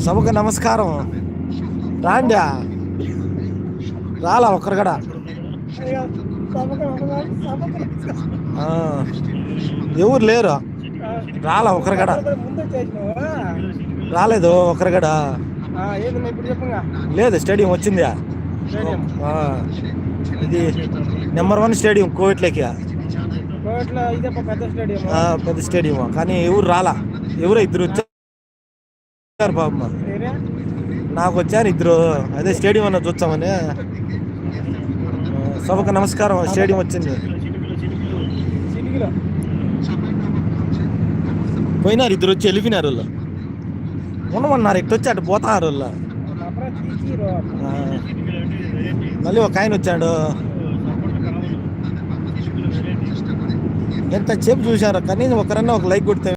సభకు నమస్కారం. రాండా రాలా ఒక్కరు కూడా. ఎవరు లేరు, రాలా ఒకరు కూడా రాలేదు. ఒకరు కూడా లేదు. స్టేడియం వచ్చిందా? ఇది నెంబర్ 1 స్టేడియం కోవిట్లోకి. పెద్ద స్టేడియం కానీ ఎవరు రాలా. ఎవరో ఇద్దరు వచ్చారు పాపమ్మ. నాకు వచ్చారు ఇద్దరు. అదే స్టేడియం అన్న చూస్తామని. సభకు నమస్కారం. స్టేడియం వచ్చింది. పోయినారు ఇద్దరు వచ్చి వెళ్ళిపోయినారు. వాళ్ళు ఉండమన్నారు. ఇటు వచ్చి అటు పోతారు వాళ్ళు. మళ్ళీ ఒక ఆయన వచ్చాడు. ఎంతసేపు చూశారు, కనీసం ఒకరన్నా ఒక లైక్ కొడితే